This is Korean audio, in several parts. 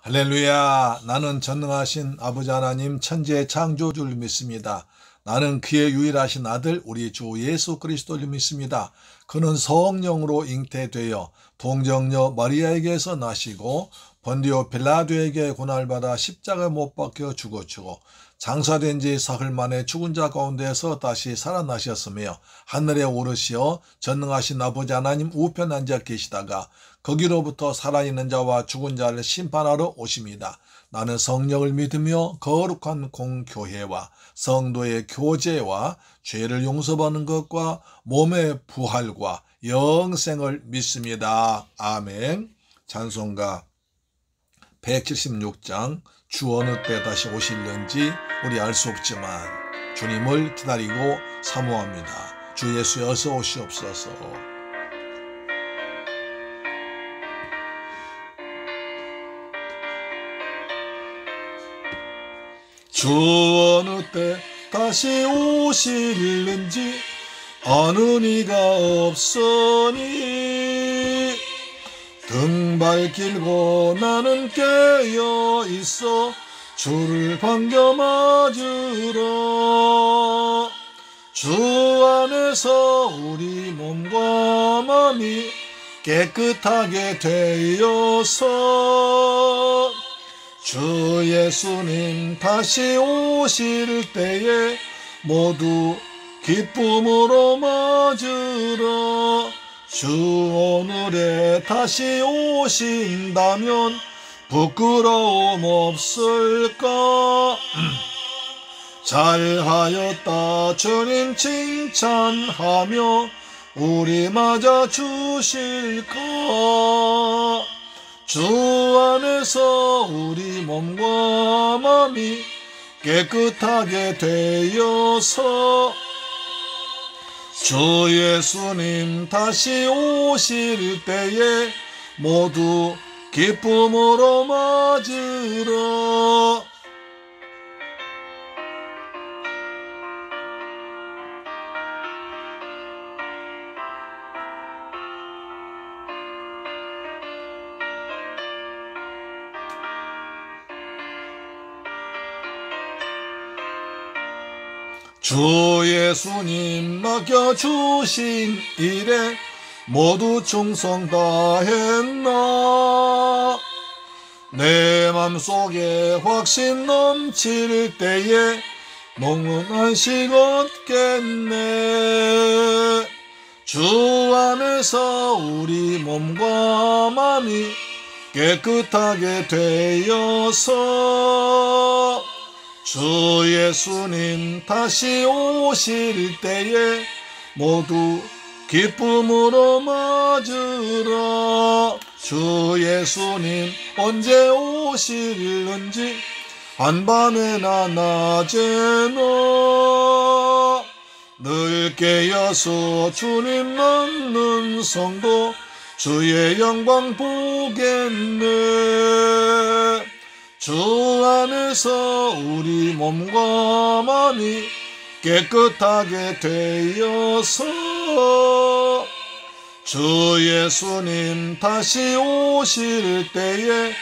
할렐루야. 나는 전능하신 아버지 하나님 천지의 창조주를 믿습니다. 나는 그의 유일하신 아들 우리 주 예수 그리스도를 믿습니다. 그는 성령으로 잉태되어 동정녀 마리아에게서 나시고 본디오 빌라도에게 고난받아 십자가에 못 박혀 죽어지고 장사된 지 사흘 만에 죽은 자 가운데서 다시 살아나셨으며 하늘에 오르시어 전능하신 아버지 하나님 우편 앉아 계시다가 거기로부터 살아있는 자와 죽은 자를 심판하러 오십니다. 나는 성령을 믿으며 거룩한 공교회와 성도의 교제와 죄를 용서받는 것과 몸의 부활과 영생을 믿습니다. 아멘. 찬송가 176장 주 어느 때 다시 오실는지 우리 알 수 없지만 주님을 기다리고 사모합니다. 주 예수 어서 오시옵소서. 주 어느 때 다시 오실는지 아는 이가 없으니 등발 길고 나는 깨어 있어 주를 반겨 맞으러 주 안에서 우리 몸과 마음이 깨끗하게 되어서 주 예수님 다시 오실 때에 모두 기쁨으로 맞으러 주 오늘에 다시 오신다면 부끄러움 없을까? 잘하였다 주님 칭찬하며 우리 맞아 주실까? 주 안에서 우리 몸과 마음이 깨끗하게 되어서 주 예수님 다시 오실 때에 모두 기쁨으로 맞으러 주 예수님 맡겨주신 일에 모두 충성 다했나? 내 맘속에 확신 넘칠 때에 먹는 한식 얻겠네. 주 안에서 우리 몸과 마음이 깨끗하게 되어서 주 예수님 다시 오실 때에 모두 기쁨으로 맞으라. 주 예수님 언제 오실는지 한밤에나 낮에나 늘 깨어서 주님 만난 성도 주의 영광 보겠네. 주 안에서 우리 몸과 마음이 깨끗하게 되어서 주 예수님 다시 오실 때에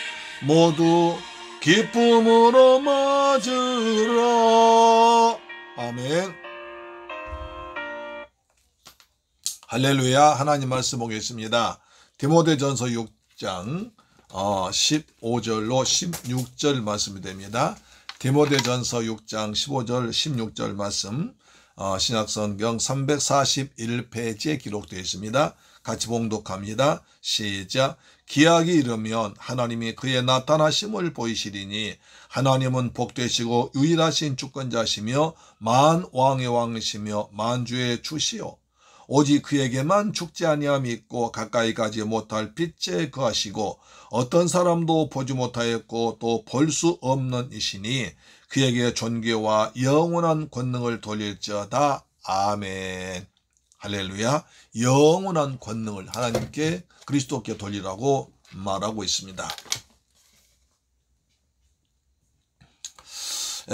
모두 기쁨으로 맞으라. 아멘. 할렐루야. 하나님 말씀 보겠습니다. 디모데전서 6장 15절로 16절 말씀이 됩니다. 디모데전서 6장 15절 16절 말씀 신약성경 341페이지에 기록되어 있습니다. 같이 봉독합니다. 시작. 기약이 이르면 하나님이 그의 나타나심을 보이시리니 하나님은 복되시고 유일하신 주권자시며 만왕의 왕이시며 만주의 주시오. 오직 그에게만 죽지 아니함이 있고 가까이 가지 못할 빛에 거하시고 어떤 사람도 보지 못하였고 또 볼 수 없는 이시니 그에게 존귀와 영원한 권능을 돌릴지어다. 아멘. 할렐루야. 영원한 권능을 하나님께 그리스도께 돌리라고 말하고 있습니다.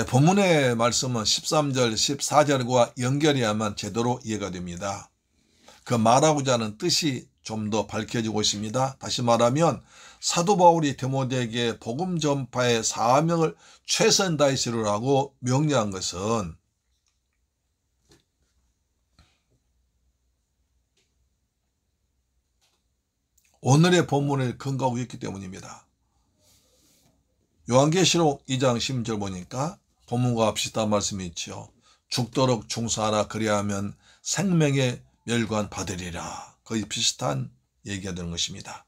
본문의 말씀은 13절, 14절과 연결해야만 제대로 이해가 됩니다. 그 말하고자 하는 뜻이 좀 더 밝혀지고 있습니다. 다시 말하면 사도 바울이 디모데에게 복음 전파의 사명을 최선 다하시라고 명령한 것은 오늘의 본문을 근거하고 있기 때문입니다. 요한계시록 2장 10절 보니까 본문과 비슷한 말씀이 있죠. 죽도록 충성하라 그리하면 생명의 멸관 받으리라. 거의 비슷한 얘기가 되는 것입니다.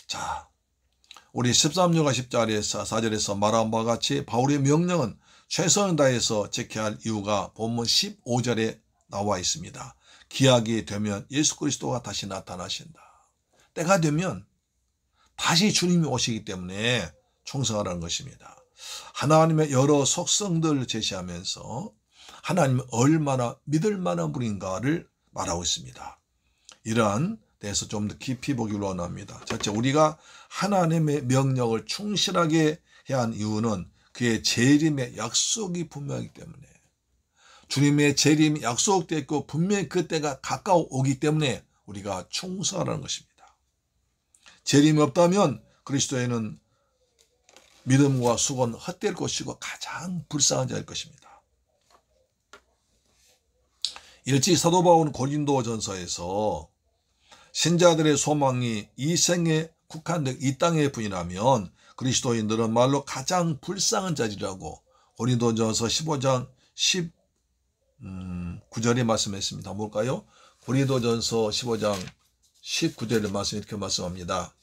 자, 우리 13절과 10절에서 4절에서 말한 바와 같이 바울의 명령은 최선을 다해서 지켜야 할 이유가 본문 15절에 나와 있습니다. 기약이 되면 예수 그리스도가 다시 나타나신다. 때가 되면 다시 주님이 오시기 때문에 충성하라는 것입니다. 하나님의 여러 속성들을 제시하면서 하나님이 얼마나 믿을 만한 분인가를 말하고 있습니다. 이러한 데서 좀 더 깊이 보기를 원합니다. 첫째, 우리가 하나님의 명령을 충실하게 해야 하는 이유는 그의 재림의 약속이 분명하기 때문에, 주님의 재림이 약속되어 있고 분명히 그때가 가까워 오기 때문에 우리가 충성하라는 것입니다. 재림이 없다면 그리스도에는 믿음과 수고는 헛될 것이고 가장 불쌍한 자일 것입니다. 일찍 사도 바울은 고린도전서에서 신자들의 소망이 이 생에 국한된 이 땅의 뿐이라면 그리스도인들은 말로 가장 불쌍한 자리라고 고린도전서 15장 19절에 말씀했습니다. 뭘까요? 고린도전서 15장 19절의 말씀 이렇게 말씀합니다.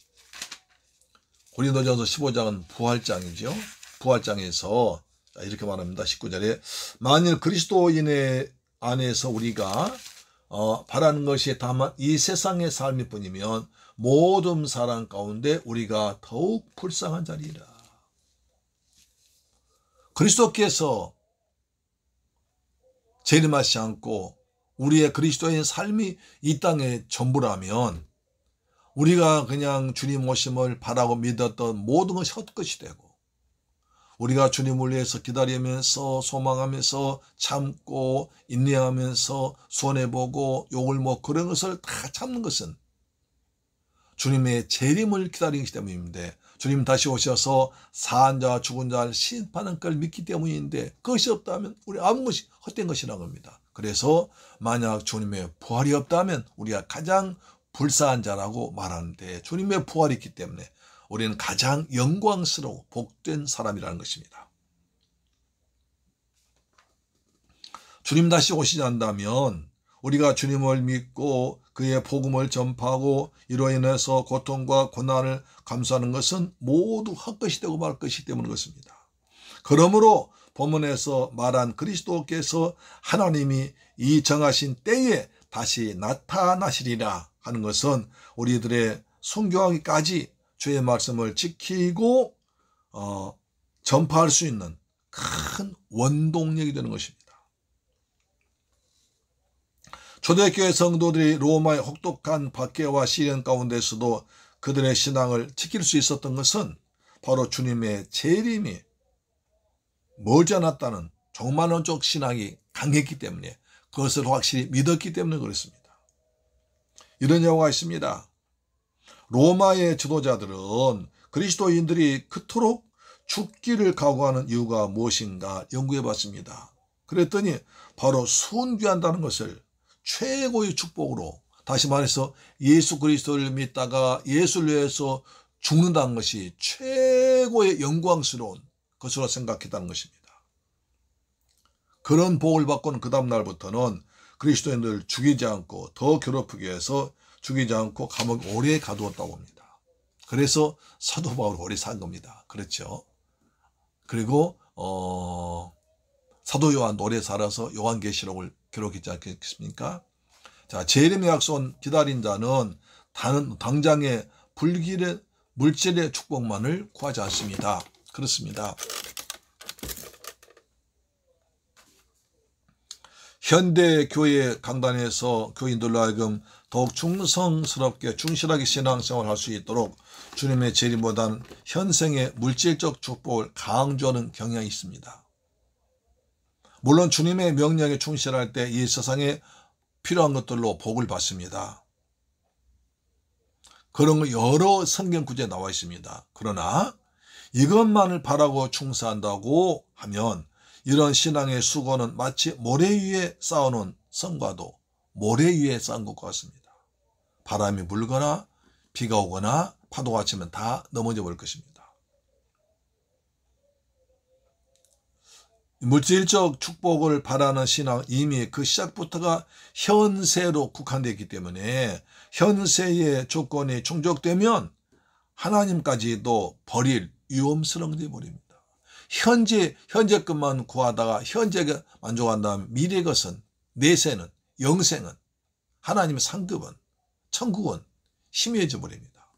고린도전서 15장은 부활장이죠. 부활장에서 이렇게 말합니다. 19절에 만일 그리스도인의 안에서 우리가 바라는 것이 다만 이 세상의 삶일 뿐이면 모든 사람 가운데 우리가 더욱 불쌍한 자리라. 그리스도께서 재림하지 않고 우리의 그리스도인 삶이 이 땅의 전부라면 우리가 그냥 주님 오심을 바라고 믿었던 모든 것이 헛것이 되고, 우리가 주님을 위해서 기다리면서 소망하면서 참고 인내하면서 손해보고 욕을 먹고 그런 것을 다 참는 것은 주님의 재림을 기다리기 때문인데, 주님 다시 오셔서 사한 자와 죽은 자를 심판하는 걸 믿기 때문인데, 그것이 없다면 우리 아무 것이 헛된 것이라는 겁니다. 그래서 만약 주님의 부활이 없다면 우리가 가장 불쌍한 자라고 말하는데, 주님의 부활이 있기 때문에 우리는 가장 영광스러워 복된 사람이라는 것입니다. 주님 다시 오시지 않다면 우리가 주님을 믿고 그의 복음을 전파하고 이로 인해서 고통과 고난을 감수하는 것은 모두 헛것이 되고 말 것이기 때문에 그렇습니다. 그러므로 본문에서 말한 그리스도께서 하나님이 이 정하신 때에 다시 나타나시리라 하는 것은 우리들의 순교하기까지 주의 말씀을 지키고 전파할 수 있는 큰 원동력이 되는 것입니다. 초대교회 성도들이 로마의 혹독한 박해와 시련 가운데서도 그들의 신앙을 지킬 수 있었던 것은 바로 주님의 재림이 멀지 않았다는 종말론적 신앙이 강했기 때문에, 그것을 확실히 믿었기 때문에 그렇습니다. 이런 예화가 있습니다. 로마의 지도자들은 그리스도인들이 그토록 죽기를 각오하는 이유가 무엇인가 연구해 봤습니다. 그랬더니 바로 순교한다는 것을 최고의 축복으로, 다시 말해서 예수 그리스도를 믿다가 예수를 위해서 죽는다는 것이 최고의 영광스러운 것으로 생각했다는 것입니다. 그런 복을 받고는 그 다음 날부터는 그리스도인들을 죽이지 않고 더 괴롭히기 위해서 죽이지 않고 감옥에 오래 가두었다고 합니다. 그래서 사도 바울이 오래 산 겁니다. 그렇죠. 그리고 사도 요한 오래 살아서 요한계시록을 기록했지 않겠습니까? 자, 재림의 약속 기다린 자는 당장의 불길의 물질의 축복만을 구하지 않습니다. 그렇습니다. 현대 교회 강단에서 교인들로 하여금 더욱 충성스럽게 충실하게 신앙생활을 할 수 있도록 주님의 재림보다는 현생의 물질적 축복을 강조하는 경향이 있습니다. 물론 주님의 명령에 충실할 때 이 세상에 필요한 것들로 복을 받습니다. 그런 거 여러 성경 구절에 나와 있습니다. 그러나 이것만을 바라고 충성한다고 하면 이런 신앙의 수고는 마치 모래 위에 쌓아놓은 성과도 모래 위에 쌓은 것과 같습니다. 바람이 불거나 비가 오거나 파도가 치면 다 넘어져 버릴 것입니다. 물질적 축복을 바라는 신앙 이미 그 시작부터가 현세로 국한되어 있기 때문에 현세의 조건이 충족되면 하나님까지도 버릴 위험스러운 게 버립니다. 현재 것만 구하다가 현재가 만족한다면 미래 것은 내세는 영생은 하나님의 상급은 천국은 희미해져 버립니다.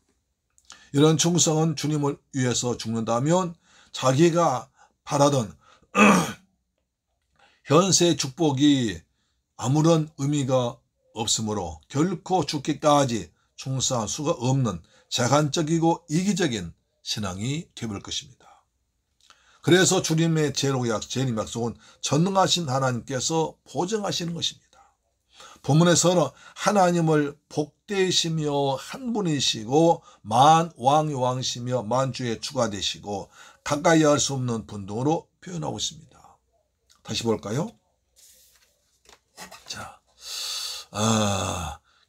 이런 충성은 주님을 위해서 죽는다면 자기가 바라던 현세 축복이 아무런 의미가 없으므로 결코 죽기까지 충성할 수가 없는 재간적이고 이기적인 신앙이 되어버릴 것입니다. 그래서 주님의 재림 약속은 전능하신 하나님께서 보증하시는 것입니다. 본문에서는 하나님을 복되시며 한 분이시고 만왕의 왕이시며 만주의 주가 되시고 가까이 할 수 없는 분 등으로 표현하고 있습니다. 다시 볼까요? 자,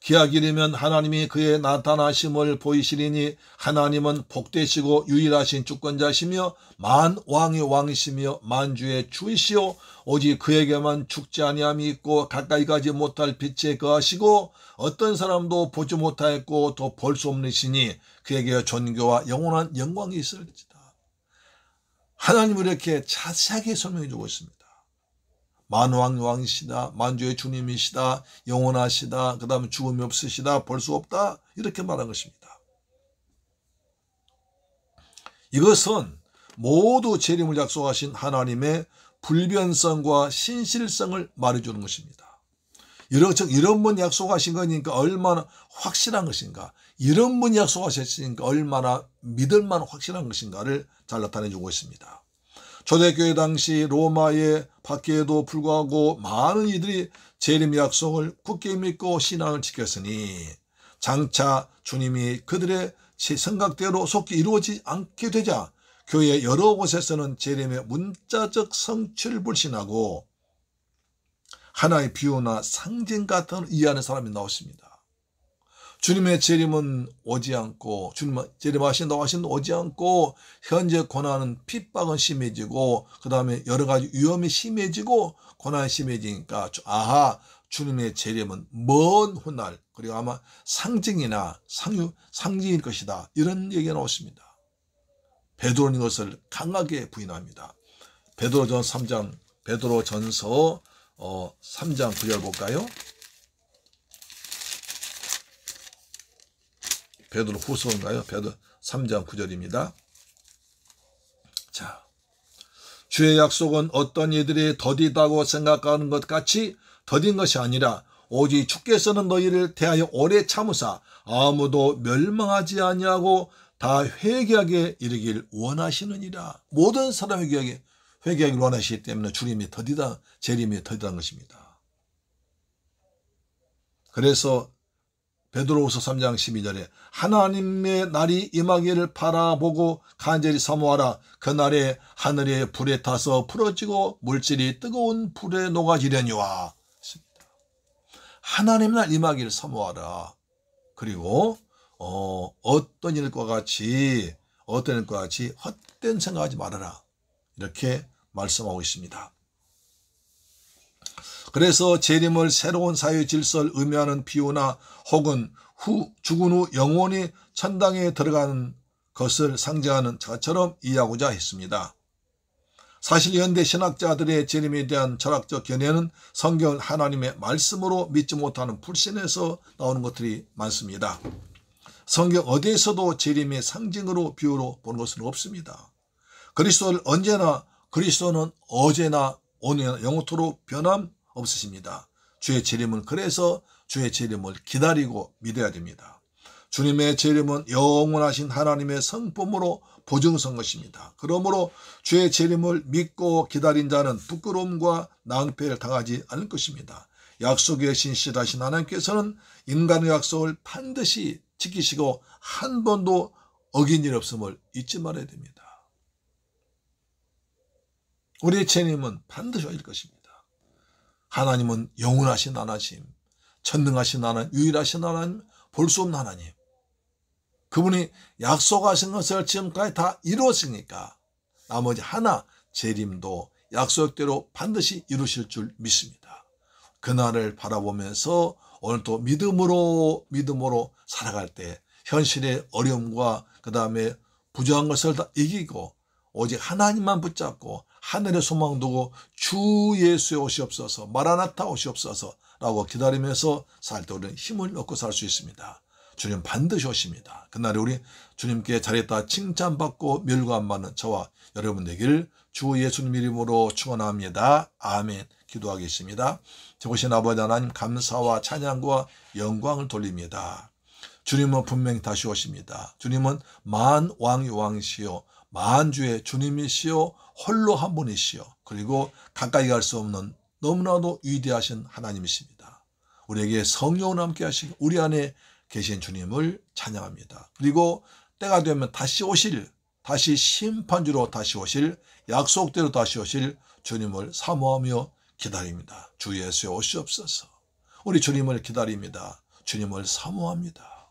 기약 이르면 하나님이 그의 나타나심을 보이시리니 하나님은 복되시고 유일하신 주권자시며 만왕의 왕이시며 만주의 주이시오 오직 그에게만 죽지 아니함이 있고 가까이 가지 못할 빛에 거하시고 어떤 사람도 보지 못하였고 또 볼 수 없는 신이 그에게 존귀와 영원한 영광이 있을지다. 하나님을 이렇게 자세하게 설명해 주고 있습니다. 만왕의 왕이시다, 만주의 주님이시다, 영원하시다, 그 다음에 죽음이 없으시다, 볼 수 없다, 이렇게 말한 것입니다. 이것은 모두 재림을 약속하신 하나님의 불변성과 신실성을 말해주는 것입니다. 이런 분 약속하신 거니까 얼마나 확실한 것인가, 이런 분 약속하셨으니까 얼마나 믿을만 확실한 것인가를 잘 나타내주고 있습니다. 초대교회 당시 로마의 박해에도 불구하고 많은 이들이 재림 약속을 굳게 믿고 신앙을 지켰으니 장차 주님이 그들의 생각대로 속히 이루어지지 않게 되자 교회 여러 곳에서는 재림의 문자적 성취를 불신하고 하나의 비유나 상징 같은 이해하는 사람이 나왔습니다. 주님의 재림은 오지 않고 주님 재림하신다고 하시는 오지 않고 현재 고난은 핍박은 심해지고 그 다음에 여러 가지 위험이 심해지고 고난이 심해지니까 주님의 재림은 먼 훗날 그리고 아마 상징이나 상징일 것이다 이런 얘기가 나왔습니다. 베드로는 이것을 강하게 부인합니다. 베드로전서 3장 9절 볼까요? 베드로 후서인가요? 베드로 3장 9절입니다. 자, 주의 약속은 어떤 이들이 더디다고 생각하는 것 같이 더딘 것이 아니라 오직 주께서는 너희를 대하여 오래 참으사 아무도 멸망하지 아니하고 다 회개하게 이르길 원하시느니라. 모든 사람이 회개하길 원하시기 때문에 주님이 재림이 더디다는 것입니다. 그래서 베드로후서 3장 12절에 하나님의 날이 임하기를 바라보고 간절히 사모하라. 그날에 하늘에 불에 타서 풀어지고 물질이 뜨거운 불에 녹아지려니와. 하나님의 날 임하기를 사모하라. 그리고 어떤 일과 같이 헛된 생각하지 말아라. 이렇게 말씀하고 있습니다. 그래서 재림을 새로운 사회 질서를 의미하는 비유나 혹은 죽은 후 영원히 천당에 들어가는 것을 상징하는 자처럼 이해하고자 했습니다. 사실 현대 신학자들의 재림에 대한 철학적 견해는 성경 하나님의 말씀으로 믿지 못하는 불신에서 나오는 것들이 많습니다. 성경 어디에서도 재림의 상징으로 비유로 보는 것은 없습니다. 그리스도는 어제나 오늘나 영원토록 변함없으십니다. 주의 재림은 그래서 주의 재림을 기다리고 믿어야 됩니다. 주님의 재림은 영원하신 하나님의 성품으로 보증선 것입니다. 그러므로 주의 재림을 믿고 기다린 자는 부끄러움과 낭패를 당하지 않을 것입니다. 약속에 신실하신 하나님께서는 인간의 약속을 반드시 지키시고 한 번도 어긴 일 없음을 잊지 말아야 됩니다. 우리의 주님은 반드시 오실 것입니다. 하나님은 영원하신 하나님, 전능하신 하나님, 유일하신 하나님, 볼 수 없는 하나님. 그분이 약속하신 것을 지금까지 다 이루었으니까 나머지 하나 재림도 약속대로 반드시 이루실 줄 믿습니다. 그날을 바라보면서 오늘 또 믿음으로 살아갈 때 현실의 어려움과 그 다음에 부정한 것을 다 이기고 오직 하나님만 붙잡고 하늘의 소망 두고 주 예수의 오시옵소서, 마라나타 오시옵소서 라고 기다리면서 살 때 우리는 힘을 얻고 살 수 있습니다. 주님 반드시 오십니다. 그날에 우리 주님께 잘했다 칭찬받고 멸관받는 저와 여러분 되기를 주 예수님 이름으로 축원합니다. 아멘. 기도하겠습니다. 저보신 아버지 하나님 감사와 찬양과 영광을 돌립니다. 주님은 분명히 다시 오십니다. 주님은 만왕의 왕이시요 만주의 주님이시요 홀로 한 분이시요 그리고 가까이 갈 수 없는 너무나도 위대하신 하나님이십니다. 우리에게 성령을 함께 하시고 우리 안에 계신 주님을 찬양합니다. 그리고 때가 되면 다시 오실, 다시 심판주로 다시 오실, 약속대로 다시 오실 주님을 사모하며 기다립니다. 주 예수에 오시옵소서. 우리 주님을 기다립니다. 주님을 사모합니다.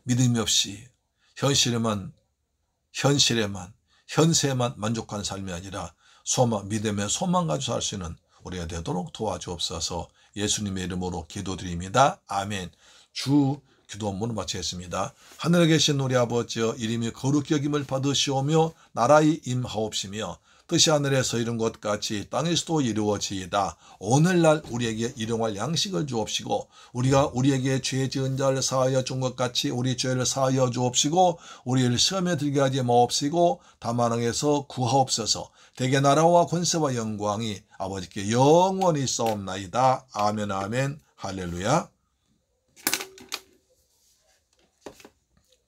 믿음이 없이 현세에만 만족하는 삶이 아니라 믿음의 소망 가지고 살 수 있는 우리가 되도록 도와주옵소서. 예수님의 이름으로 기도드립니다. 아멘. 주 기도 업무를 마치겠습니다. 하늘에 계신 우리 아버지여 이름이 거룩히 여김을 받으시오며 나라의 임하옵시며 뜻이 하늘에서 이룬 것 같이 땅에서도 이루어지이다. 오늘날 우리에게 일용할 양식을 주옵시고 우리가 우리에게 죄 지은 자를 사하여 준 것 같이 우리 죄를 사하여 주옵시고 우리를 시험에 들게 하지 마옵시고 다만 악에서 구하옵소서. 대개 나라와 권세와 영광이 아버지께 영원히 있사옵나이다. 아멘 아멘 할렐루야.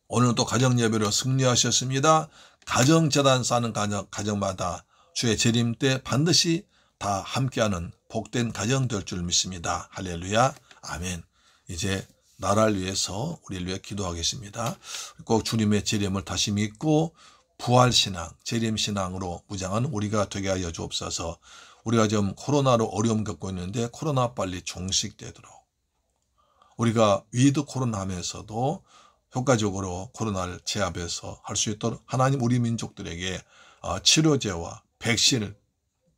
오늘은 또 가정예배로 승리하셨습니다. 가정재단 쌓는 가정마다 주의 재림 때 반드시 다 함께하는 복된 가정 될 줄 믿습니다. 할렐루야. 아멘. 이제 나라를 위해서 우리를 위해 기도하겠습니다. 꼭 주님의 재림을 다시 믿고 부활신앙, 재림신앙으로 무장한 우리가 되게 하여 주옵소서. 우리가 지금 코로나로 어려움 겪고 있는데 코로나 빨리 종식되도록 우리가 위드 코로나 하면서도 효과적으로 코로나를 제압해서 할 수 있도록 하나님 우리 민족들에게 치료제와 백신을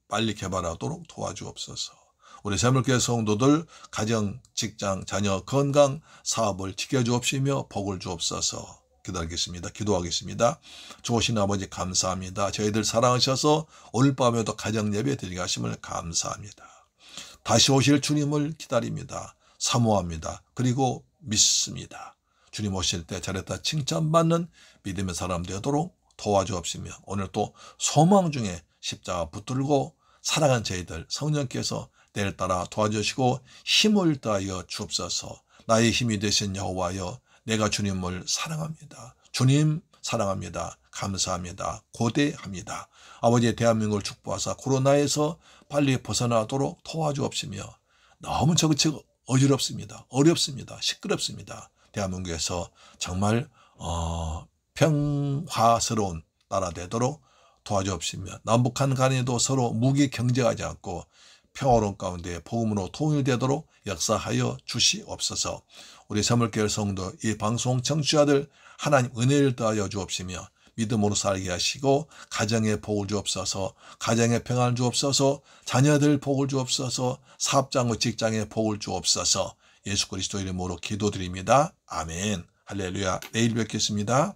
빨리 개발하도록 도와주옵소서. 우리 새물교회 성도들 가정, 직장, 자녀, 건강, 사업을 지켜주옵시며 복을 주옵소서. 기도하겠습니다. 좋으신 아버지 감사합니다. 저희들 사랑하셔서 오늘 밤에도 가정 예배 드리게 하심을 감사합니다. 다시 오실 주님을 기다립니다. 사모합니다. 그리고 믿습니다. 주님 오실 때 잘했다 칭찬받는 믿음의 사람 되도록 도와주옵시며 오늘 또 소망 중에 십자가 붙들고 살아간 저희들 성령께서 때를 따라 도와주시고 힘을 다하여 주옵소서. 나의 힘이 되신 여호와여 내가 주님을 사랑합니다. 주님 사랑합니다. 감사합니다. 고대합니다. 아버지 대한민국을 축복하사 코로나에서 빨리 벗어나도록 도와주옵시며 너무 저그치고 어렵습니다. 시끄럽습니다. 대한민국에서 정말 평화스러운 나라 되도록 도와주옵시며 남북한 간에도 서로 무기 경쟁하지 않고 평화로운 가운데 복음으로 통일되도록 역사하여 주시옵소서. 우리 새물교회 성도 이 방송 청취자들 하나님 은혜를 더하여 주옵시며 믿음으로 살게 하시고 가정에 복을 주옵소서. 가정에 평안을 주옵소서. 자녀들 복을 주옵소서. 사업장과 직장에 복을 주옵소서. 예수 그리스도 이름으로 기도드립니다. 아멘. 할렐루야. 내일 뵙겠습니다.